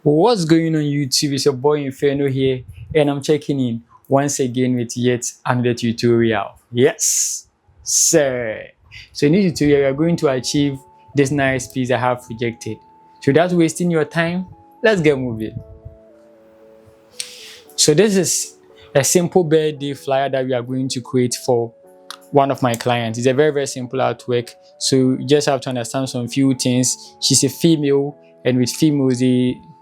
What's going on YouTube? It's your boy Inferno here, and I'm checking in once again with yet another tutorial. Yes, sir. So in this tutorial, we are going to achieve this nice piece I have projected. So without wasting your time, let's get moving. So this is a simple birthday flyer that we are going to create for one of my clients. It's a very simple artwork. So you just have to understand some few things. She's a female, and with females,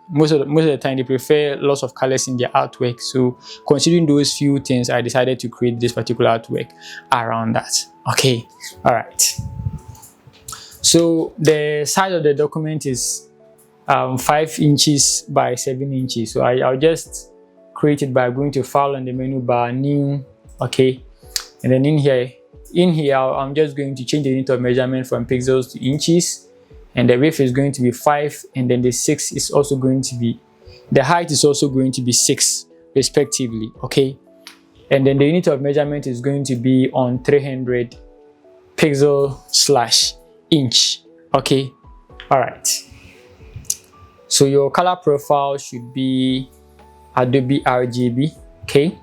most of the time they prefer lots of colors in their artwork. So considering those few things, I decided to create this particular artwork around that. Okay, all right. So the size of the document is 5 inches by 7 inches. So I'll just create it by going to File on the menu bar, New. Okay, and then in here I'm just going to change the unit of measurement from pixels to inches, and the width is going to be 5, and then the 6 is also going to be, the height is also going to be 6 respectively. Okay, and then the unit of measurement is going to be on 300 pixel/inch. Okay, all right. So your color profile should be Adobe RGB. Okay,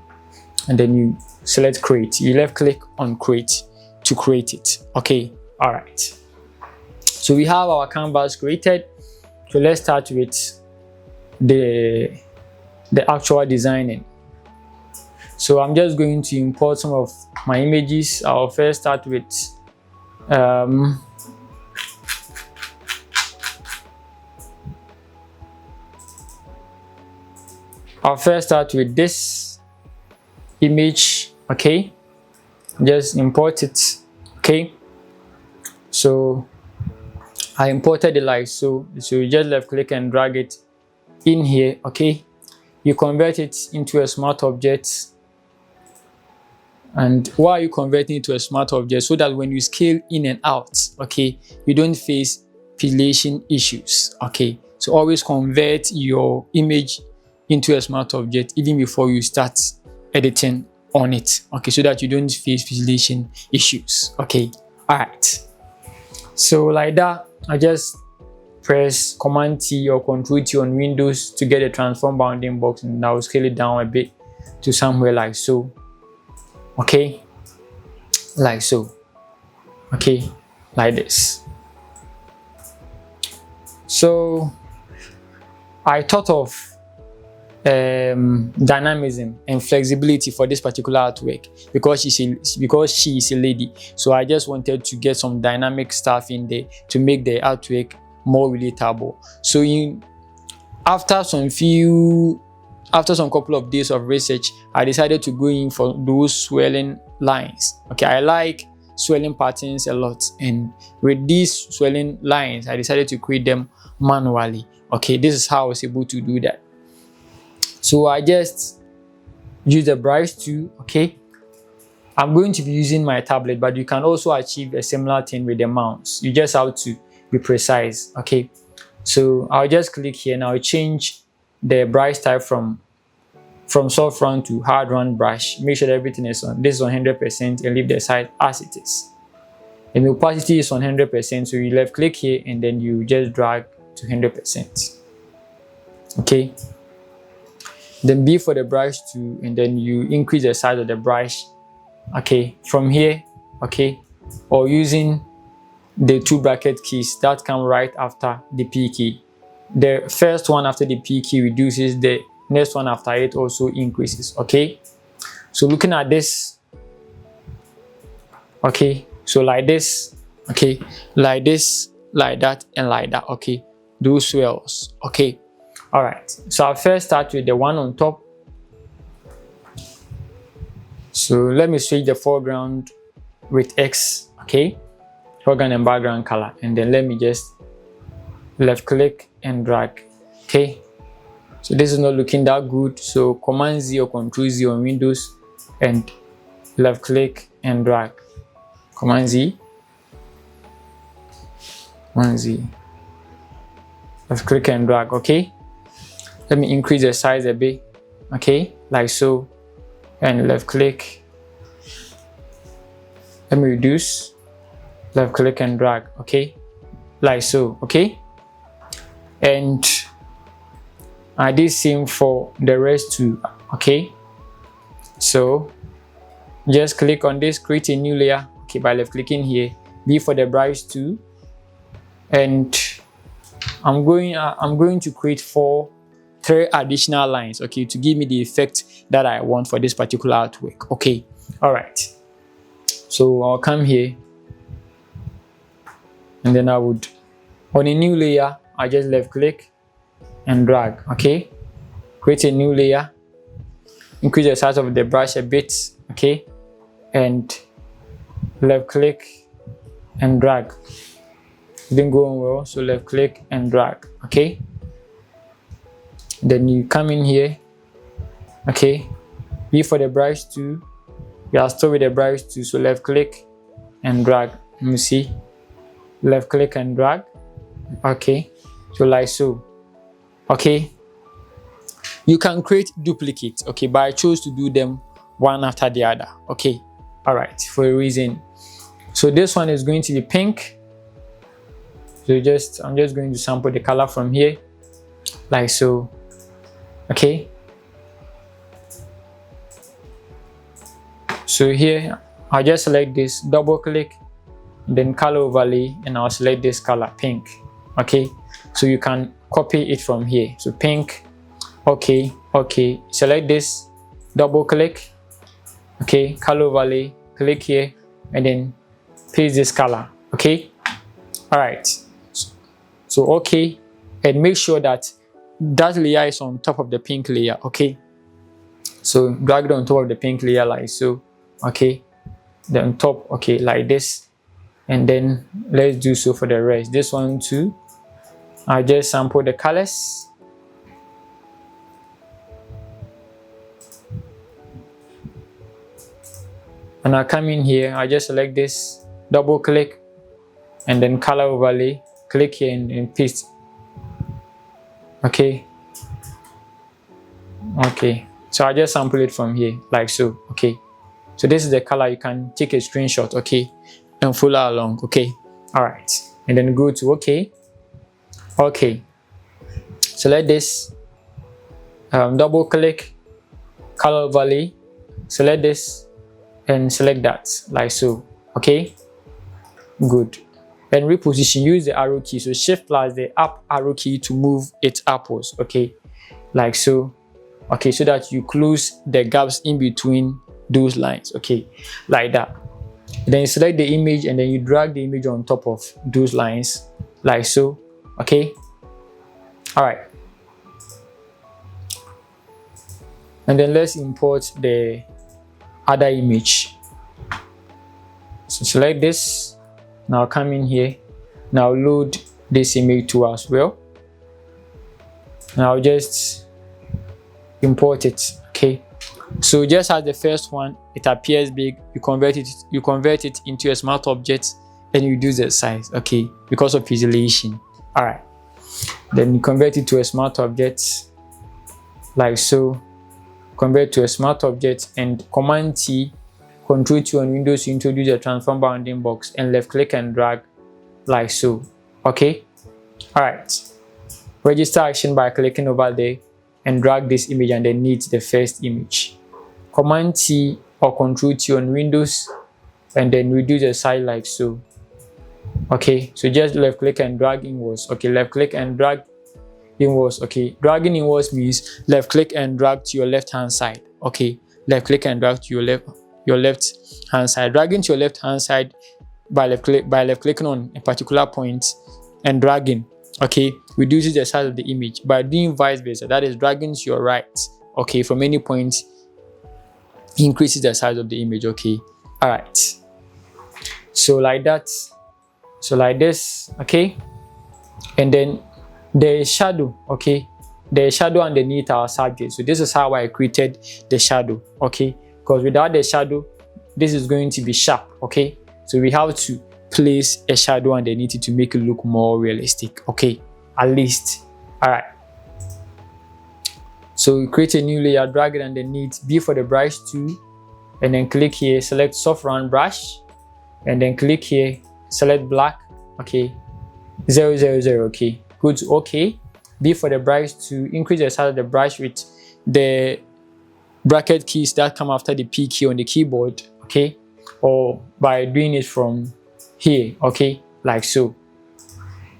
and then you select create. You left click on create to create it. Okay, all right. So we have our canvas created. So let's start with the actual designing. So I'm just going to import some of my images. I'll first start with this image. Okay, just import it. Okay, so I imported it like so. So you just left click and drag it in here. Okay, you convert it into a smart object. And why are you converting it to a smart object? So that when you scale in and out, okay, you don't face pixelation issues. Okay, so always convert your image into a smart object even before you start editing on it. Okay, so that you don't face pixelation issues. Okay, all right. So like that, I just press Command T or Control T on Windows to get a transform bounding box, and I will scale it down a bit to somewhere like so. Okay, like so. Okay, like this. So I thought of dynamism and flexibility for this particular artwork because she is a lady. So I just wanted to get some dynamic stuff in there to make the artwork more relatable. So after some couple of days of research, I decided to go in for those swelling lines. Okay, I like swelling patterns a lot, and with these swelling lines I decided to create them manually. Okay, this is how I was able to do that. So I just use the brush tool. Okay, I'm going to be using my tablet, but you can also achieve a similar thing with the mouse. You just have to be precise. Okay, so I'll just click here and I'll change the brush type from soft round to hard round brush. Make sure that everything is on. This is on 100% and leave the size as it is. And the opacity is on 100%. So you left click here and then you just drag to 100%. Okay. Then B for the brush tool, and then you increase the size of the brush. Okay, from here. Okay, or using the 2 bracket keys that come right after the P key. The first one after the P key reduces, the next one after it also increases. Okay, so looking at this. Okay, so like this. Okay, like this, like that, and like that. Okay, those swells. Okay, all right. So I'll first start with the one on top. So let me switch the foreground with X. Okay, foreground and background color, and then let me just left click and drag. Okay, so this is not looking that good, so Command Z or Control Z on Windows and left click and drag. Command Z, left click and drag. Okay, let me increase the size a bit. Okay, like so, and left click. Let me reduce, left click and drag. Okay, like so. Okay, and I did same for the rest too. Okay, so just click on this, create a new layer, okay, by left clicking here, B for the brush tool, and I'm going to create 3 additional lines, okay, to give me the effect that I want for this particular artwork. Okay, all right, so I'll come here and then I would, on a new layer, I just left click and drag. Okay, create a new layer, increase the size of the brush a bit, okay, and left click and drag. It didn't go on well, so left click and drag. Okay, then you come in here, okay, B for the brush tool, we are still with the brush tool, so left click and drag. Let me see, left click and drag. Okay, so like so. Okay, you can create duplicates, okay, but I chose to do them one after the other. Okay, all right, for a reason. So this one is going to be pink, so I'm just going to sample the color from here like so. Okay, so here I'll just select this, double click, then color overlay, and I'll select this color pink. Okay, so you can copy it from here, so pink. Okay, select this, double click, okay, color overlay, click here, and then paste this color. Okay, all right, so okay, and make sure that that layer is on top of the pink layer. Okay, so drag it on top of the pink layer like so. Okay, then on top, okay, like this, and then let's do so for the rest. This one too, I just sample the colors. And I come in here, I just select this, double click, and then color overlay, click here and paste. Okay, so I just sample it from here like so. Okay, so this is the color. You can take a screenshot, okay, and follow along. Okay, all right, and then go to okay, select this, double click, color overlay, select this and select that like so. Okay, good, and reposition, use the arrow key, so shift plus the up arrow key to move it upwards. Okay, like so. Okay, so that you close the gaps in between those lines. Okay, like that. Then you select the image and then you drag the image on top of those lines like so. Okay, all right, and then let's import the other image. So select this, now come in here, now load this image to as well. Now just import it. Okay, so just as the first one, it appears big, you convert it into a smart object and you reduce the size, okay, because of pixelation. All right, then you convert it to a smart object like so. Convert to a smart object, and Command T, Control T on Windows to introduce a transform bounding box, and left click and drag like so. Okay, all right, register action by clicking over there and drag this image underneath the first image. Command T or Control T on Windows and then reduce the size like so. Okay, so just left click and drag inwards. Okay, left click and drag inwards. Okay, dragging inwards means left click and drag to your left hand side. Okay, left click and drag to your left hand side. Dragging to your left hand side by left clicking on a particular point and dragging, okay, reduces the size of the image. By doing vice versa, that is dragging to your right, okay, from any point, increases the size of the image. Okay, all right, so like that, so like this. Okay, and then the shadow. Okay, the shadow underneath our subject. So this is how I created the shadow. Okay, because without the shadow, this is going to be sharp. Okay, so we have to place a shadow underneath it to make it look more realistic. Okay, at least. All right, so create a new layer, drag it underneath, B for the brush tool, and then click here, select soft round brush, and then click here, select black. Okay, 000. Okay, go to okay, B for the brush to increase the size of the brush with the bracket keys that come after the P key on the keyboard, okay, or by doing it from here, okay, like so.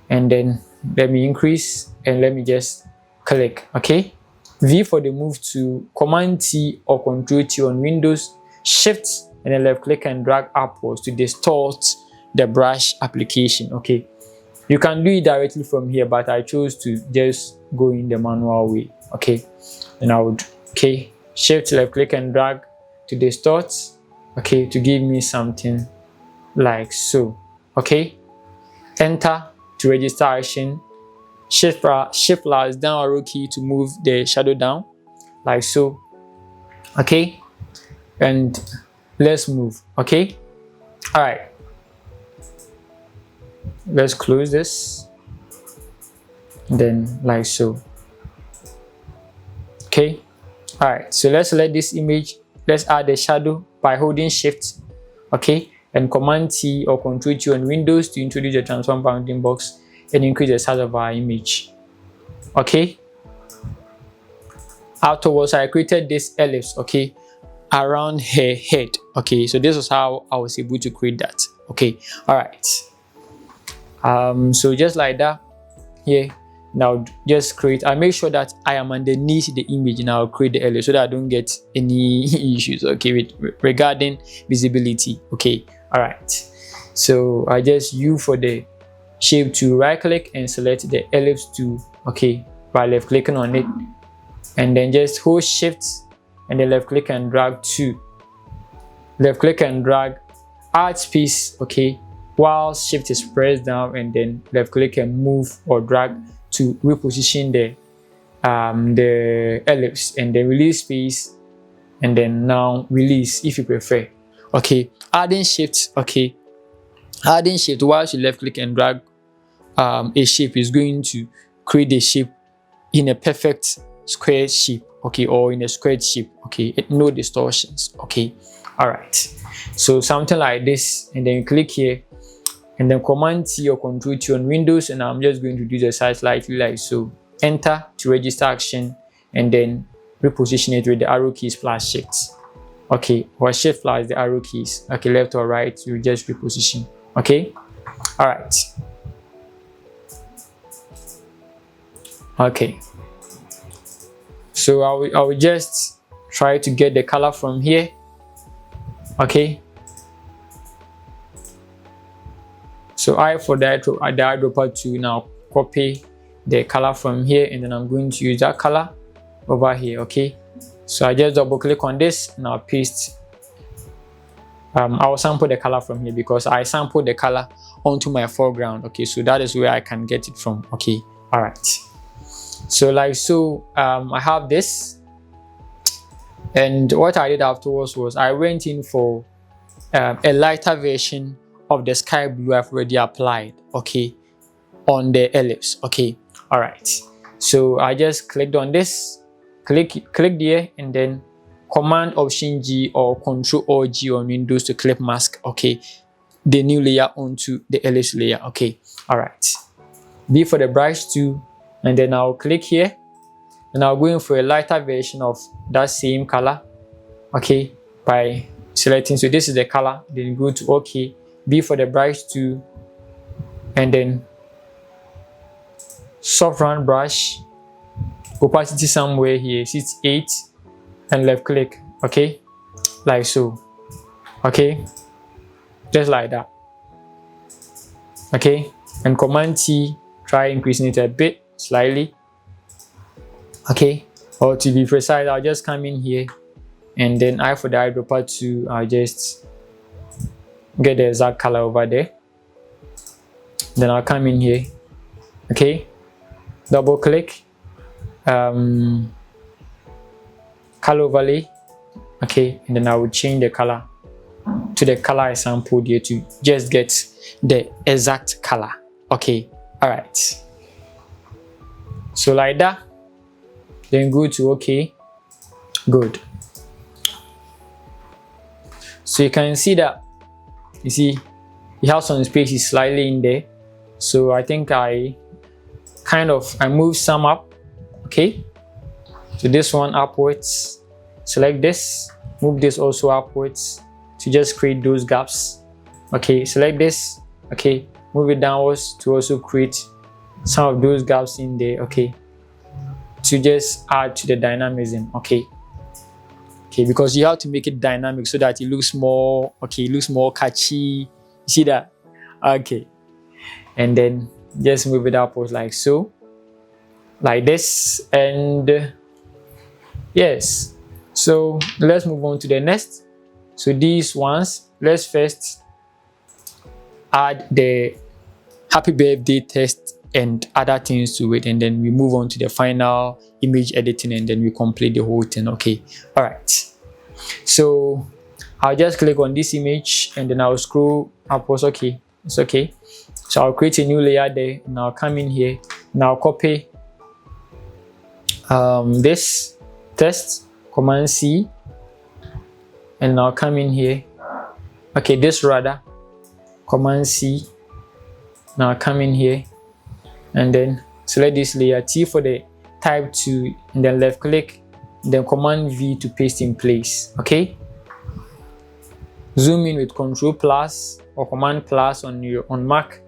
And then let me increase and let me just click, okay. V for the move to Command T or Control T on Windows, Shift and then left click and drag upwards to distort the brush application, okay. You can do it directly from here, but I chose to just go in the manual way, okay. And I would, okay, Shift left click and drag to distort, okay, to give me something like so, okay. Enter to register action. Shift plus down arrow key to move the shadow down, like so, okay. And let's move, okay. All right, let's close this, then like so, okay. All right, so let's select this image. Let's add the shadow by holding Shift, okay, and Command T or Control T on Windows to introduce the transform bounding box and increase the size of our image, okay. Afterwards, I created this ellipse, okay, around her head, okay. So this is how I was able to create that, okay. All right, so just like that here. Now just create, I make sure that I am underneath the image and I'll create the ellipse so that I don't get any issues, okay, with regarding visibility, okay. All right, so I just U for the shape to right click and select the ellipse tool, okay, by left clicking on it, and then just hold Shift and then left click and drag to left click and drag, add space, okay, while Shift is pressed down, and then left click and move or drag to reposition the ellipse, and then release space, and then now release if you prefer, okay. Adding Shift, okay, adding Shift while you left click and drag a shape is going to create a shape in a perfect square shape, okay, or in a squared shape, okay, no distortions, okay. All right, so something like this, and then you click here and then Command T or Control T on Windows, and I'm just going to do the size slightly like so. Enter to register action, and then reposition it with the arrow keys plus Shift, okay, or Shift plus the arrow keys, okay, left or right, you just reposition, okay. All right, okay, so I will just try to get the color from here, okay. So I for the eyedropper to now copy the color from here, and then I'm going to use that color over here, okay. So I just double click on this and I'll paste. I will sample the color from here because I sampled the color onto my foreground, okay. So that is where I can get it from, okay. All right, so like so, I have this, and what I did afterwards was I went in for a lighter version of the sky blue I've already applied, okay, on the ellipse, okay. All right, so I just clicked on this, click there, and then Command Option G or Control or G on Windows to clip mask, okay, the new layer onto the ellipse layer, okay. All right, B for the brush tool, and then I'll click here, and I'll go in for a lighter version of that same color, okay, by selecting. So this is the color, then go to OK. B for the brush tool, and then soft round brush, opacity somewhere here, 68, and left click, okay, like so, okay, just like that, okay. And Command T, try increasing it a bit, slightly, okay. Or to be precise, I'll just come in here, and then I for the eyedropper tool, I'll just get the exact color over there. Then I'll come in here, okay, double click, color overlay, okay, and then I will change the color to the color I sampled here to just get the exact color, okay. All right, so like that, then go to OK, good. So you can see that, you see, it has some space is slightly in there, so I think I I move some up, okay, so this one upwards, select this, move this also upwards to just create those gaps, okay, select this, okay, move it downwards to also create some of those gaps in there, okay, to just add to the dynamism, okay, because you have to make it dynamic so that it looks more, okay, it looks more catchy. You see that? Okay, and then just move it upwards like so, like this, and yes. So let's move on to the next. So these ones, let's first add the happy birthday text and other things to it, and then we move on to the final image editing, and then we complete the whole thing. Okay, all right, so I'll just click on this image and then I'll scroll upwards. Okay, it's okay, so I'll create a new layer there, and I'll come in here and I'll copy this text, Command C, and I'll come in here, okay, this rather, Command C, now come in here and then select this layer, T for the type 2, and then left click, then Command V to paste in place. Okay, zoom in with Control plus or Command plus on Mac,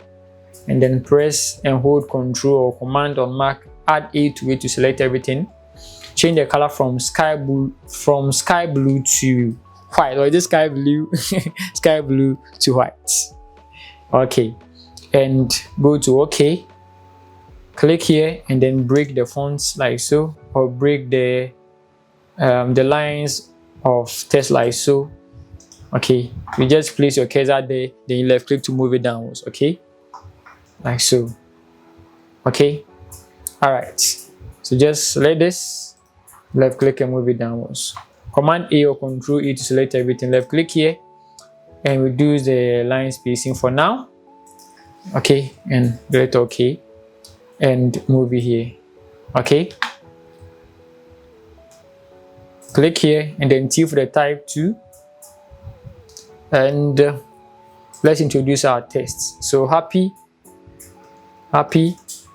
and then press and hold Control or Command on Mac, add A to it to select everything. Change the color from sky blue to white, or just sky blue sky blue to white. Okay, and go to OK, click here and then break the fonts like so, or break the lines of text like so. Okay, you just place your cursor there, then you left click to move it downwards. Okay, like so. Okay, all right, so just select this, left click and move it downwards. Command A or Control E to select everything, left click here and reduce the line spacing for now. Okay, and let OK and move it here. Okay, click here and then T for the type 2, and let's introduce our text. So happy,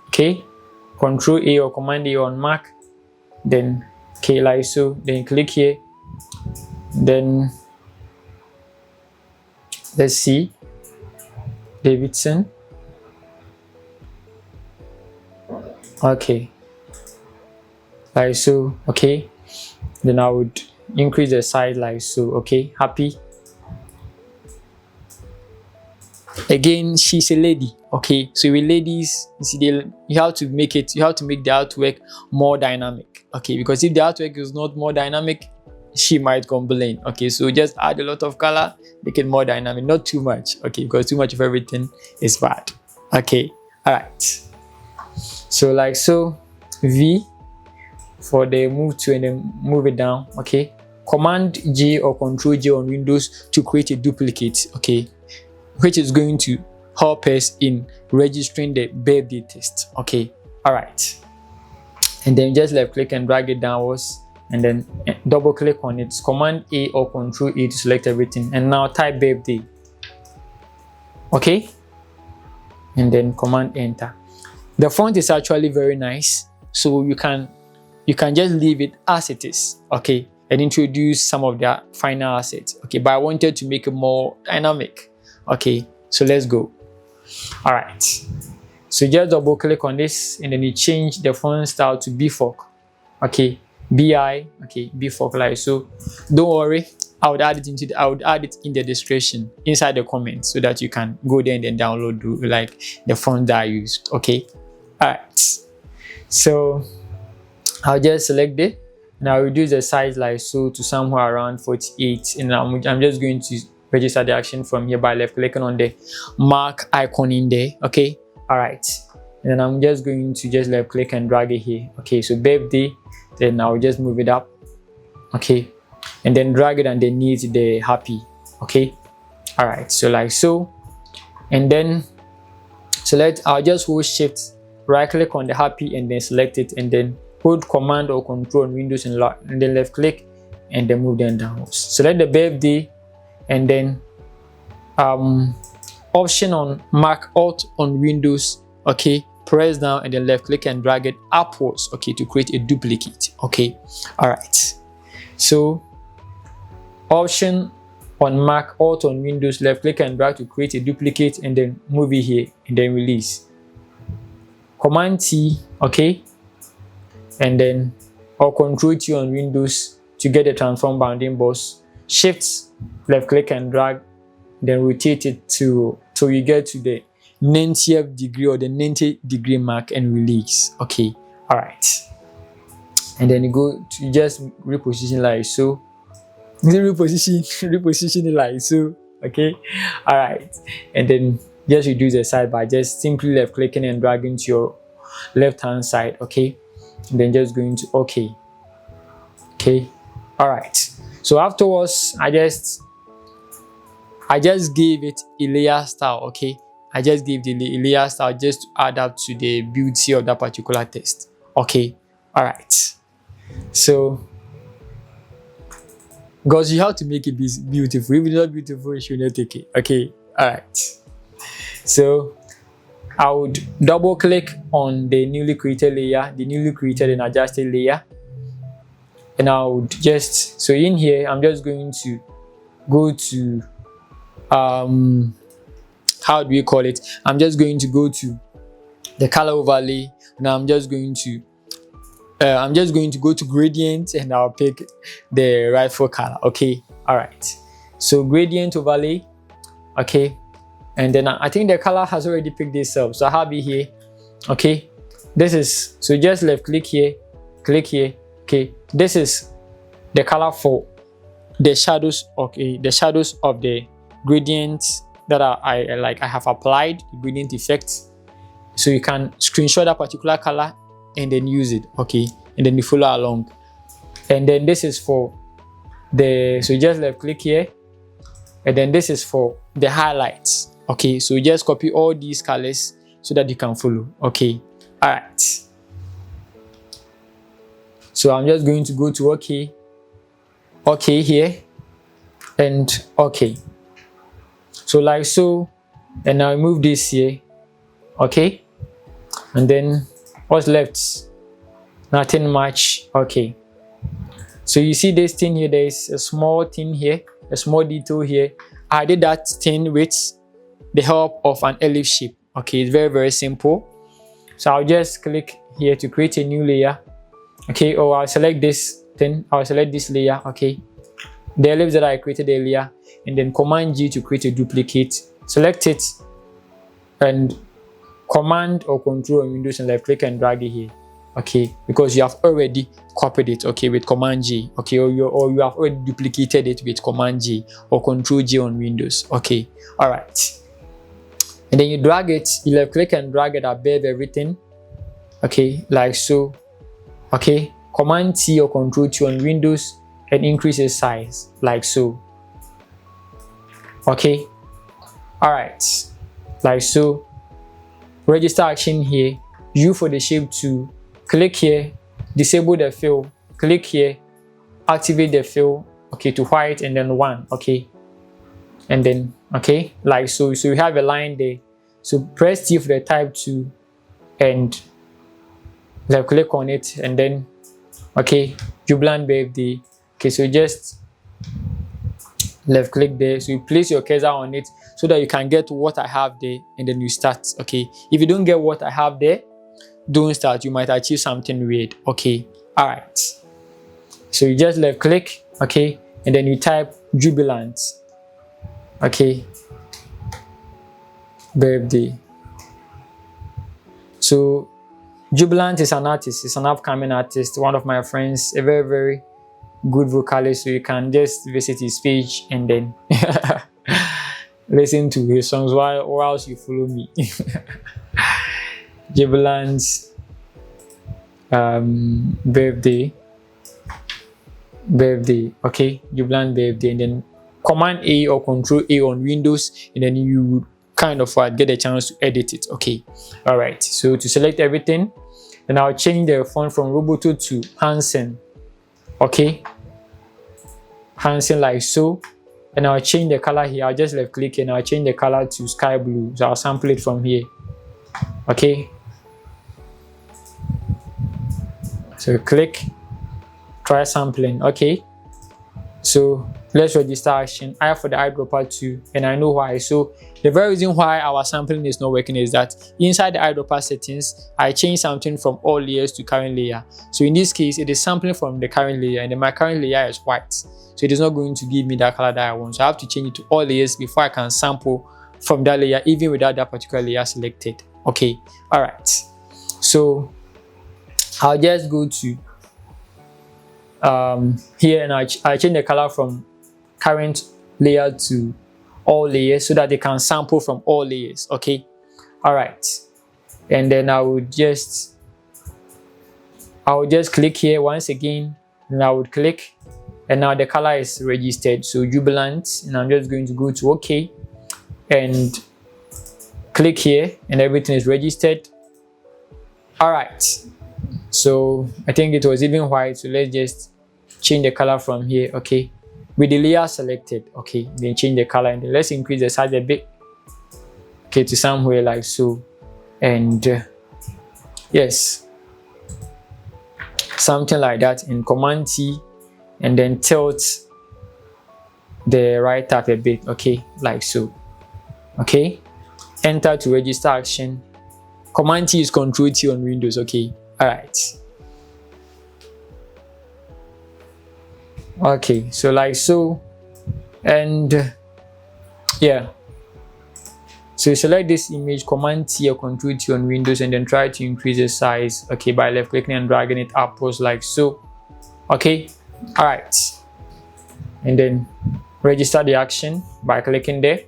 okay, Control A or Command A on Mac, then okay, like so, then click here, then let's see, Davidson. Okay, like so. Okay, then I would increase the size like so. Okay, happy. Again, she's a lady. Okay, so with ladies, you see, you have to make the artwork more dynamic. Okay, because if the artwork is not more dynamic, she might complain. Okay, so just add a lot of color, make it more dynamic, not too much. Okay, because too much of everything is bad. Okay, all right. So like so, V for the move to and then move it down. Okay, Command J or Control J on Windows to create a duplicate. Okay, which is going to help us in registering the birthday text. Okay, all right, and then just left click and drag it downwards, and then double click on it. Command A or Control A to select everything, and now type birthday. Okay, and then Command Enter. The font is actually very nice, so you can just leave it as it is. Okay, and introduce some of the final assets. Okay, but I wanted to make it more dynamic. Okay, so let's go. All right, so just double click on this, and then you change the font style to Bfork. Okay, BI. Okay, Bfork like so. Don't worry, I would add it in the description inside the comments, so that you can go there and then download like the font that I used. Okay, all right, so I'll just select it and I'll reduce the size like so to somewhere around 48, and I'm just going to register the action from here by left clicking on the mark icon in there. Okay, all right, and then I'm just going to just left click and drag it here. Okay, so birthday, then I'll just move it up. Okay, and then drag it underneath the happy. Okay, all right, so like so, and then I'll just hold shift, right click on the happy and then select it, and then hold Command or Control on Windows and then left click and then move them downwards. Select the birthday, and then Option on Mac, Alt on Windows. Okay, press down and then left click and drag it upwards, okay, to create a duplicate. Okay, all right. So Option on Mac, Alt on Windows, left click and drag to create a duplicate, and then move it here and then release. Command T, okay, and then or Control T on Windows to get the transform bounding box. Shift left click and drag, then rotate it to so you get to the 90th degree or the 90-degree mark and release. Okay, all right. And then you go to just reposition like so. Reposition it like so. Okay, all right. And then just reduce the side by just simply left clicking and dragging to your left hand side. Okay, and then just going to okay. All right. So afterwards, I just gave it a layer style. Okay, I just gave the layer style just to add up to the beauty of that particular text. Okay, all right. So because you have to make it beautiful. If it's not beautiful, you should not take it. Okay, all right. So I would double click on the newly created layer, the newly created and adjusted layer, and I would just, so in here I'm just going to go to how do we call it? I'm just going to go to the color overlay. Now I'm just going to go to gradient, and I'll pick the rightful color. Okay, all right. So gradient overlay, okay, and then I think the color has already picked this up, so I have it here. Okay, this is, so just left click here, click here. Okay, this is the color for the shadows. Okay, the shadows of the gradient that I have applied, the gradient effects. So you can screenshot that particular color and then use it. Okay, and then you follow along. And then this is for the, so you just left click here, and then this is for the highlights. Okay, so you just copy all these colors so that you can follow. Okay, all right. So I'm just going to go to okay here, and okay. So like so, and now move this here. Okay, and then what's left? Nothing much. Okay, so you see this thing here, there is a small thing here, a small detail here. I did that thing with the help of an ellipse shape. Okay, it's very, very simple. So I'll just click here to create a new layer. Okay, or I'll select this thing, I'll select this layer. Okay, the ellipse that I created earlier, and then Command G to create a duplicate. Select it, and Command or Control on Windows and left click and drag it here. Okay, because you have already copied it. Okay, with Command G. Okay, or you have already duplicated it with Command G or Control G on Windows. Okay, all right. And then you drag it, you left click and drag it above everything. Okay, like so. Okay, Command T or Control T on Windows and increase its size like so. Okay, all right, like so. Register action here. U for the shape to click here, disable the fill, click here, activate the fill. Okay, to white, and then 1. Okay, and then okay, like so. So we have a line there. So press T for the type 2 and left click on it, and then okay, Jubilant birthday. Okay, so just left click there, so you place your cursor on it so that you can get what I have there, and then you start. Okay, if you don't get what I have there, don't start. You might achieve something weird. Okay, all right. So you just left click, okay, and then you type Jubilant. Okay, birthday. So Jubilant is an artist, it's an upcoming artist, one of my friends, a very, very good vocalist. So you can just visit his page and then listen to his songs whilst you follow me. Jubilant's birthday. Okay, Jubilant birthday, and then Command A or Control A on Windows, and then you kind of get a chance to edit it. Okay, all right. So to select everything, then I'll change the font from Roboto to Hansen. Okay, Hansen like so, and I'll change the color here. I'll just left click and I'll change the color to sky blue. So I'll sample it from here. Okay, So click, try sampling. Okay, so let's register action. I have for the eyedropper too, and I know why. So the very reason why our sampling is not working is that inside the eyedropper settings, I changed something from all layers to current layer. So in this case, it is sampling from the current layer, and then my current layer is white. So it is not going to give me that color that I want. So I have to change it to all layers before I can sample from that layer, even without that particular layer selected. Okay, all right. So I'll just go to here, and I change the color from current layer to all layers so that they can sample from all layers. Okay, all right. And then I will just click here once again, and I would click, and now the color is registered, so jubilant. And I'm just going to go to OK and click here, and everything is registered. All right, so I think it was even white, so let's just change the color from here. Okay, with the layer selected. Okay, then change the color, and then let's increase the size a bit, okay, to somewhere like so. And yes, something like that. In Command T, and then tilt the right tab a bit. Okay, like so. Okay, enter to register action. Command T is Control T on Windows. Okay, all right. Okay, so like so, and yeah, so select this image, Command T or Control T on Windows, and then try to increase the size, okay, by left clicking and dragging it upwards like so. Okay, all right, and then register the action by clicking there,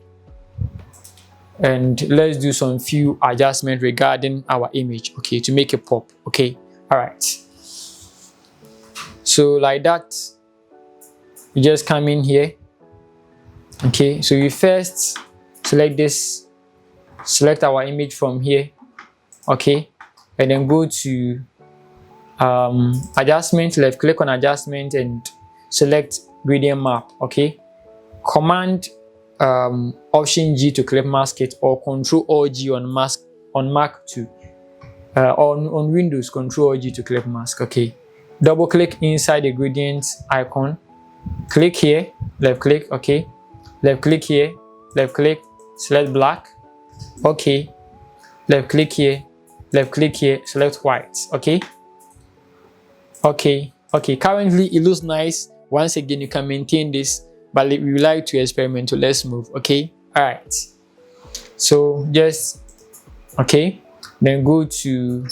and let's do some few adjustments regarding our image, okay, to make it pop. Okay, all right, so like that. You just come in here. Okay, so you first select this, select our image from here. Okay, and then go to adjustment, left click on adjustment and select gradient map. Okay, command option G to clip mask it, or control or G on mask on Mac to on Windows, control or G to clip mask. Okay, double click inside the gradient icon. Click here, left click, okay, left click here, left click, select black, okay, left click here, select white. Okay, okay, currently it looks nice. Once again, you can maintain this, but we would like to experiment, so let's move. Okay, all right, so just okay, then go to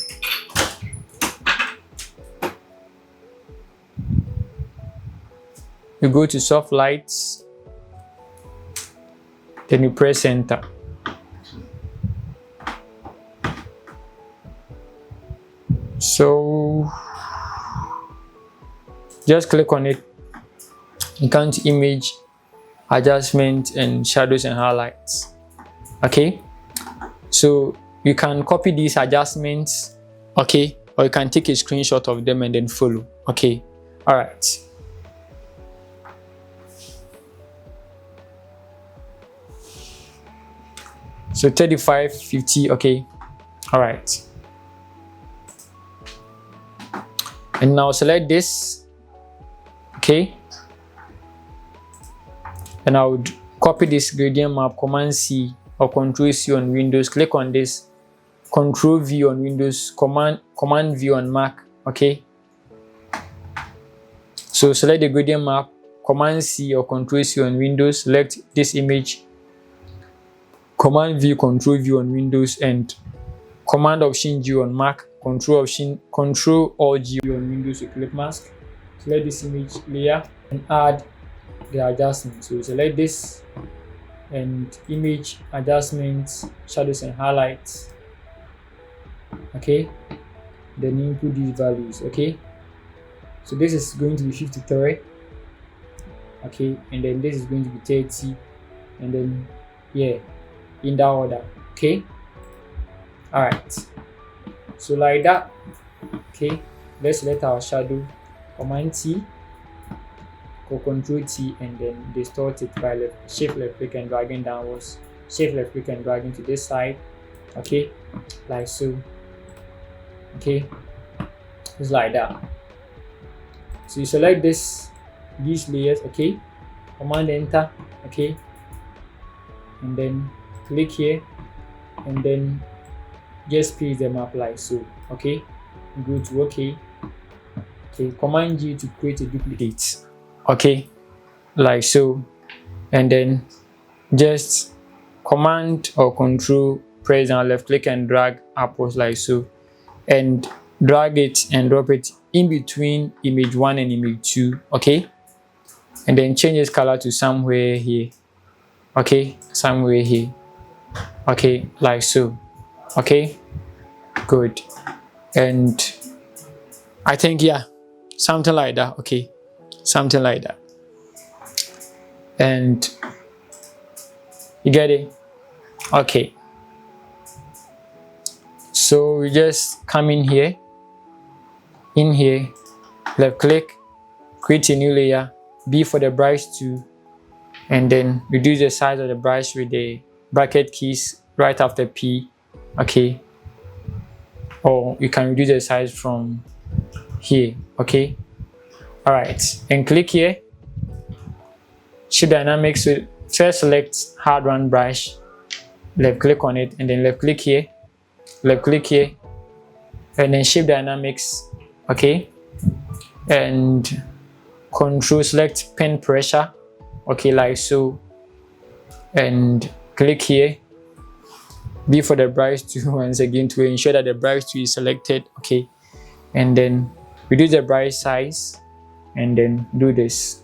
you go to soft lights, then you press enter. So just click on it. You come to image, adjustment, and shadows and highlights. Okay, so you can copy these adjustments, okay, or you can take a screenshot of them and then follow. Okay, all right. So 35, 50, okay, all right. And now select this, okay, and I would copy this gradient map, Command C or Control C on Windows, click on this, Control V on Windows, Command V on Mac. Okay, so select the gradient map, Command C or Control C on Windows, select this image, Command V, Control V on Windows, and Command Option G on Mac, Control or G on Windows to clip mask. Select this image layer and add the adjustment. So select this and image adjustments, shadows and highlights. Okay, then input these values. Okay, so this is going to be 53. Okay, and then this is going to be 30, and then yeah, in that order. Okay, all right, so like that. Okay, let's select our shadow, Command T or Control T, and then distort it by shift left click and dragging downwards, shift left click and dragging to this side. Okay, like so. Okay, It's like that. So you select these layers, okay, command enter, okay, and then click here, and then just paste them up like so, okay. Go to okay, command G to create a duplicate, okay, like so, and then just command or control press down, left click and drag upwards like so, and drag it and drop it in between image 1 and image 2, okay, and then change its color to somewhere here, okay, somewhere here, okay, like so, okay, good. And I think, yeah, something like that, okay, something like that. And you get it? Okay. So we just come in here, left click, create a new layer, B for the brush tool, and then reduce the size of the brush with the bracket keys right after P, okay, or you can reduce the size from here, okay. All right, and click here, Shape Dynamics. So first select hard run brush, left click on it, and then left click here, and then Shape Dynamics, okay, and control select pen pressure, okay, like so, and click here, B for the brush tool once again to ensure that the brush tool is selected, okay, and then reduce the brush size, and then do this,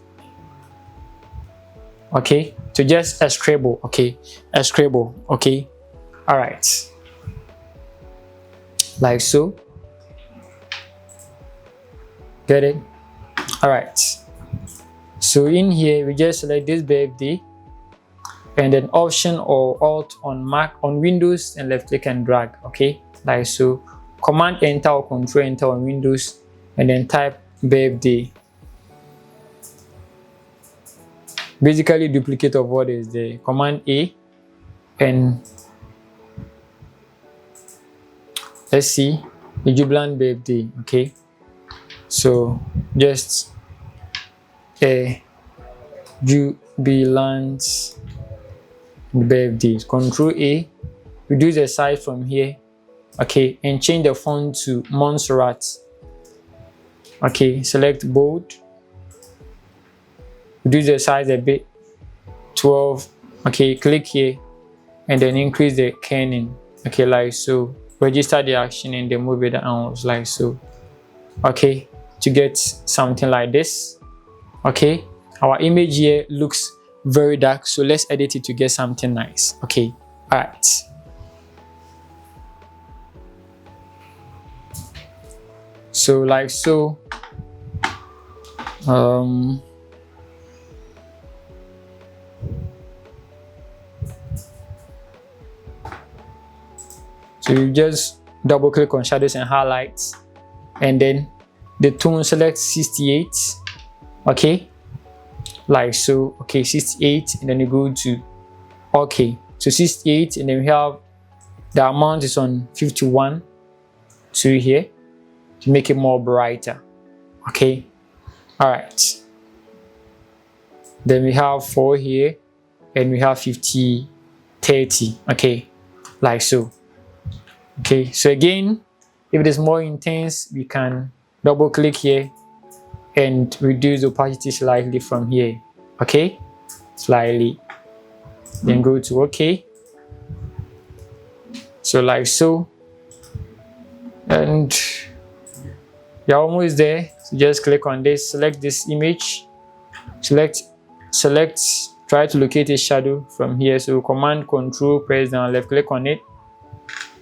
okay, to just a scribble, okay, okay. All right, like so, get it? All right, so in here we just select this birthday, and then Option or Alt on Mac, on Windows, and left click and drag, okay, like so. Command enter or control enter on Windows, and then type birthday. Basically duplicate of what is there. Command A, and let's see, the jubilant birthday, okay. So just a jubilant birthday. Control A, reduce the size from here, okay, and change the font to Montserrat, okay. Select bold, reduce the size a bit, 12, okay, click here, and then increase the kerning, okay, like so. Register the action and then move it downwards like so, okay, to get something like this, okay. Our image here looks very dark, so let's edit it to get something nice, okay. All right, so like so, so you just double click on shadows and highlights, and then the tone, select 68, okay, like so, okay, 68, and then you go to okay, so 68, and then we have the amount is on 51 to here to make it more brighter, okay. All right, then we have 4 here, and we have 50, 30, okay, like so. Okay, so again, if it is more intense, we can double click here and reduce the opacity slightly from here, okay, slightly, then go to okay, so like so, and you're almost there. So just click on this, select this image, select, try to locate a shadow from here, so command control press down, left click on it,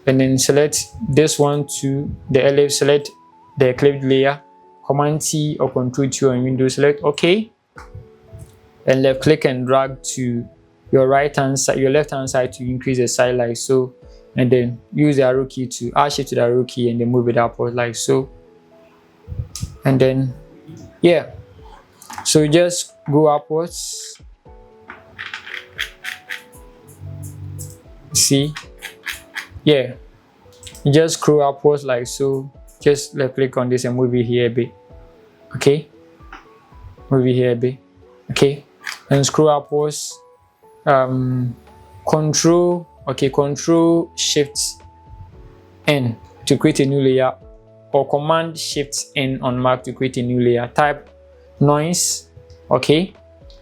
and then select this one to the ellipse, select the clipped layer, command T or control T on Windows, select OK, and left click and drag to your right hand side, your left hand side to increase the size like so, and then use the arrow key to add shift to the arrow key and then move it upward like so, and then yeah, so just go upwards, see, yeah, you just scroll upwards like so, Just click on this and move it here a bit. Okay, move it here a bit. Okay, and scroll upwards. Control Shift N to create a new layer, or Command Shift N on Mac to create a new layer. Type noise. Okay,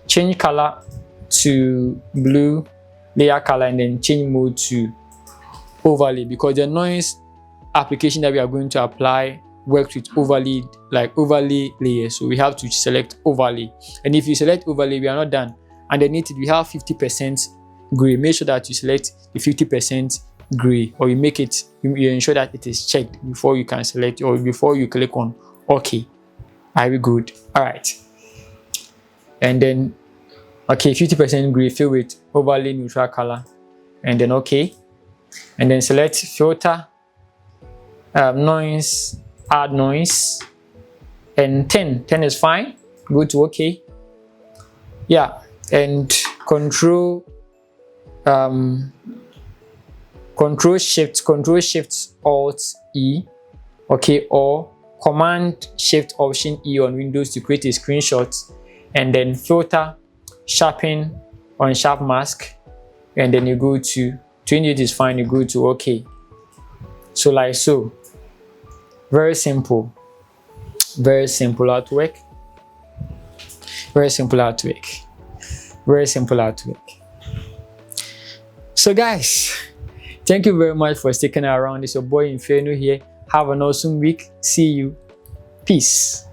change color to blue, layer color, and then change mode to overlay, because the noise application that we are going to apply works with overlay layers. So we have to select overlay, and if you select overlay, we are not done. Underneath it, we have 50% gray. Make sure that you select the 50% gray, or you ensure that it is checked before you can select, or before you click on OK. Are we good? All right. And then 50% gray, fill with overlay neutral color, and then OK. And then select filter, noise, add noise, and 10 is fine. Go to OK. Yeah, and Control Shift Alt E, okay, or Command Shift Option E on Windows to create a screenshot, and then filter, sharpen on sharp mask, and then you go to 28 is fine, you go to OK. So like so. Very simple artwork. So guys, thank you very much for sticking around. It's your boy Inferno here. Have an awesome week. See you. Peace.